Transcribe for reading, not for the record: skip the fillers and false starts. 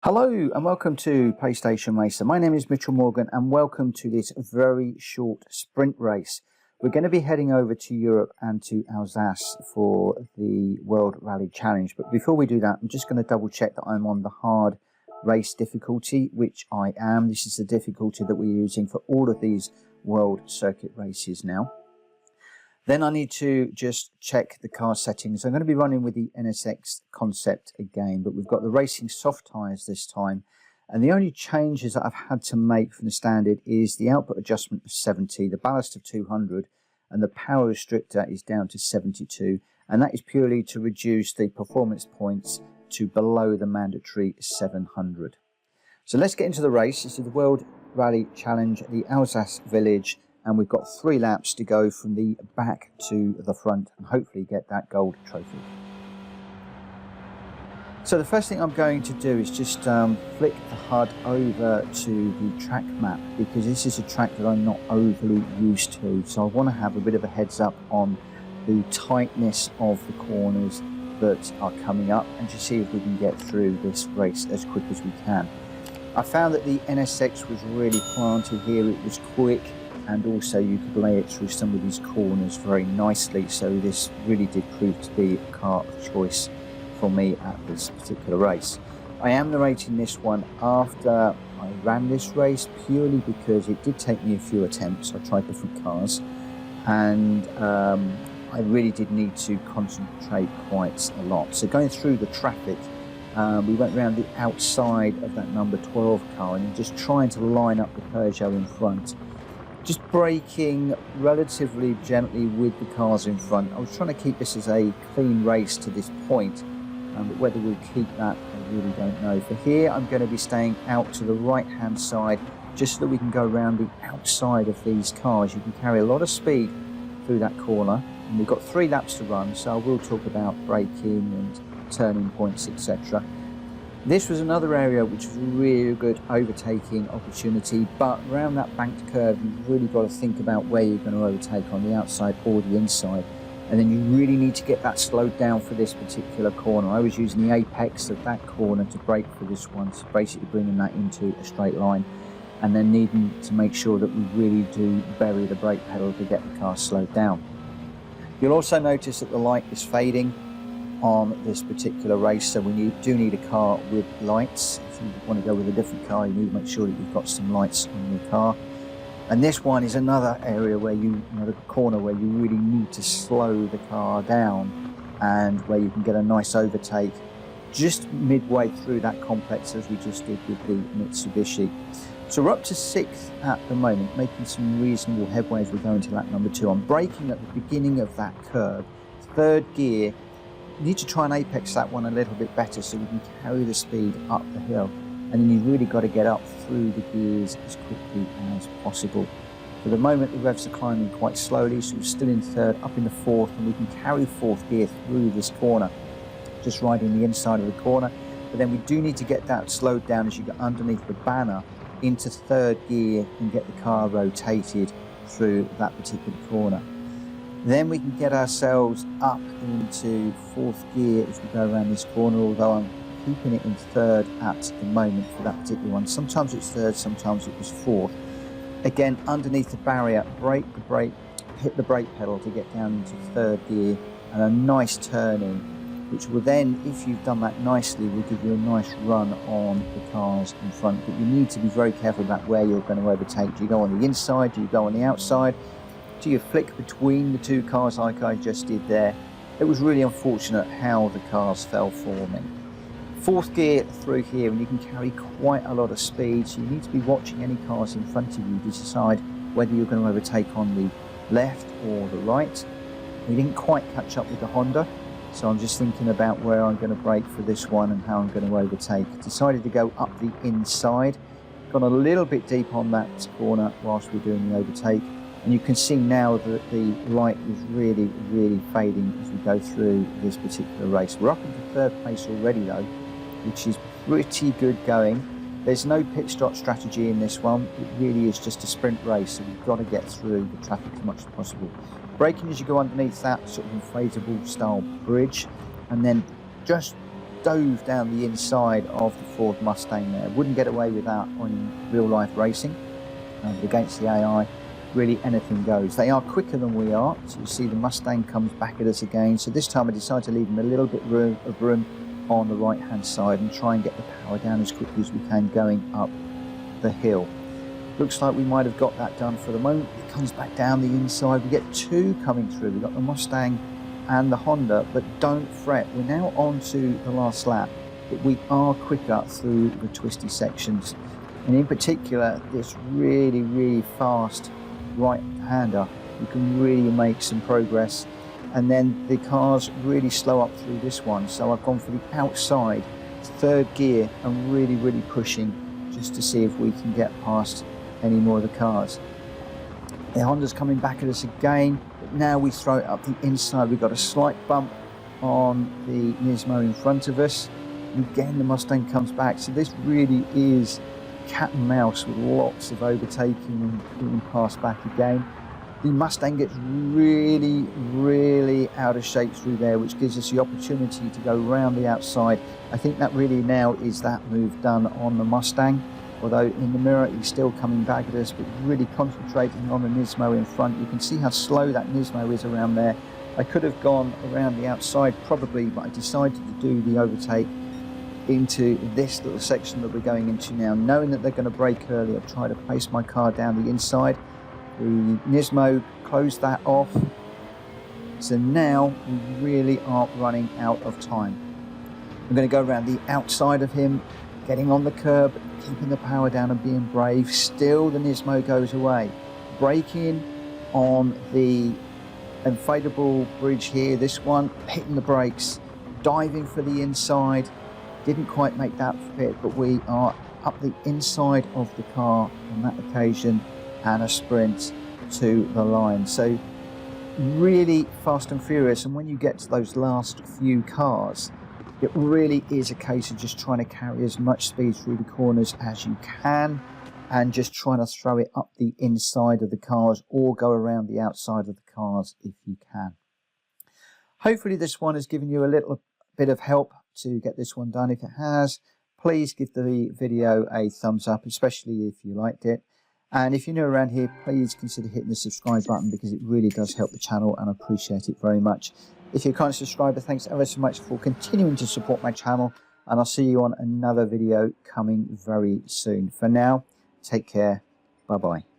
Hello and welcome to PlayStation Racer. My name is Mitchell Morgan and welcome to this very short sprint race. We're going to be heading over to Europe and to Alsace for the World Rally Challenge. But before we do that, I'm just going to double check that I'm on the hard race difficulty, which I am. This is the difficulty that we're using for all of these World Circuit races now. Then I need to just check the car settings. I'm going to be running with the NSX Concept again, but we've got the racing soft tyres this time. And the only changes that I've had to make from the standard is the output adjustment of 70, the ballast of 200, and the power restrictor is down to 72. And that is purely to reduce the performance points to below the mandatory 700. So let's get into the race. This is the World Rally Challenge, the Alsace Village. And we've got 3 laps to go from the back to the front and hopefully get that gold trophy. So the first thing I'm going to do is just flick the HUD over to the track map, because this is a track that I'm not overly used to. So I want to have a bit of a heads up on the tightness of the corners that are coming up and to see if we can get through this race as quick as we can. I found that the NSX was really planted here. It was quick. And also you could lay it through some of these corners very nicely, so this really did prove to be a car of choice for me at this particular race. I am narrating this one after I ran this race, purely because it did take me a few attempts. I tried different cars and I really did need to concentrate quite a lot. So going through the traffic, we went around the outside of that number 12 car and just trying to line up the Peugeot in front. Just braking relatively gently with the cars in front. I was trying to keep this as a clean race to this point, but whether we'll keep that, I really don't know. For here, I'm going to be staying out to the right-hand side, just so that we can go around the outside of these cars. You can carry a lot of speed through that corner, and we've got 3 laps to run, so I will talk about braking and turning points, etc. This was another area which was a really good overtaking opportunity, but around that banked curve you've really got to think about where you're going to overtake, on the outside or the inside, and then you really need to get that slowed down for this particular corner. I was using the apex of that corner to brake for this one, so basically bringing that into a straight line, and then needing to make sure that we really do bury the brake pedal to get the car slowed down. You'll also notice that the light is fading on this particular race, so we do need a car with lights. If you want to go with a different car, you need to make sure that you've got some lights on your car. And this one is another area where the corner where you really need to slow the car down, and where you can get a nice overtake just midway through that complex, as we just did with the Mitsubishi. So we're up to 6th at the moment, making some reasonable headway as we go into lap number 2. I'm braking at the beginning of that curve, 3rd gear. You need to try and apex that one a little bit better so you can carry the speed up the hill, and then you've really got to get up through the gears as quickly as possible. For the moment the revs are climbing quite slowly, so we're still in 3rd, up in the 4th, and we can carry 4th gear through this corner, just riding the inside of the corner. But then we do need to get that slowed down as you get underneath the banner into 3rd gear and get the car rotated through that particular corner. Then we can get ourselves up into 4th gear as we go around this corner, although I'm keeping it in 3rd at the moment for that particular one. Sometimes it's 3rd, sometimes it was 4th. Again, underneath the barrier, brake the brake, hit the brake pedal to get down into 3rd gear, and a nice turning, which will then, if you've done that nicely, will give you a nice run on the cars in front. But you need to be very careful about where you're going to overtake. Do you go on the inside? Do you go on the outside? Do you flick between the 2 cars like I just did there? It was really unfortunate how the cars fell for me. 4th gear through here, and you can carry quite a lot of speed, so you need to be watching any cars in front of you to decide whether you're going to overtake on the left or the right. We didn't quite catch up with the Honda, so I'm just thinking about where I'm going to brake for this one and how I'm going to overtake. Decided to go up the inside, gone a little bit deep on that corner whilst we're doing the overtake. And you can see now that the light is really, really fading as we go through this particular race. We're up into 3rd place already though, which is pretty good going. There's no pit stop strategy in this one. It really is just a sprint race, so we've got to get through the traffic as much as possible. Braking as you go underneath that sort of inflatable style bridge, and then just dove down the inside of the Ford Mustang there. Wouldn't get away with that on real life racing. But against the AI, really anything goes. They are quicker than we are, so you see the Mustang comes back at us again. So this time I decided to leave him a little bit of room on the right hand side and try and get the power down as quickly as we can going up the hill. Looks like we might have got that done for the moment. It comes back down the inside. We get two coming through. We've got the Mustang and the Honda, but don't fret. We're now on to the last lap, but we are quicker through the twisty sections. And in particular, this really, really fast right-hander, you can really make some progress. And then the cars really slow up through this one. So I've gone for the outside, third gear, and really, really pushing just to see if we can get past any more of the cars. The Honda's coming back at us again, but now we throw it up the inside. We've got a slight bump on the Nismo in front of us. And again, the Mustang comes back. So this really is cat and mouse with lots of overtaking and being passed back again. The Mustang gets really, really out of shape through there, which gives us the opportunity to go around the outside. I think that really now is that move done on the Mustang. Although in the mirror he's still coming back at us, but really concentrating on the Nismo in front. You can see how slow that Nismo is around there. I could have gone around the outside probably, but I decided to do the overtake into this little section that we're going into now. Knowing that they're going to brake early, I've tried to place my car down the inside. The Nismo closed that off. So now we really are running out of time. I'm going to go around the outside of him, getting on the curb, keeping the power down and being brave. Still the Nismo goes away. Braking on the inflatable bridge here, this one, hitting the brakes, diving for the inside. Didn't quite make that fit, but we are up the inside of the car on that occasion and a sprint to the line. So really fast and furious, and when you get to those last few cars, it really is a case of just trying to carry as much speed through the corners as you can and just trying to throw it up the inside of the cars or go around the outside of the cars if you can. Hopefully this one has given you a little bit of help to get this one done. If it has, please give the video a thumbs up, especially if you liked it. And if you're new around here, please consider hitting the subscribe button because it really does help the channel and I appreciate it very much. If you're a current subscriber, thanks ever so much for continuing to support my channel, and I'll see you on another video coming very soon. For now, take care. Bye-bye.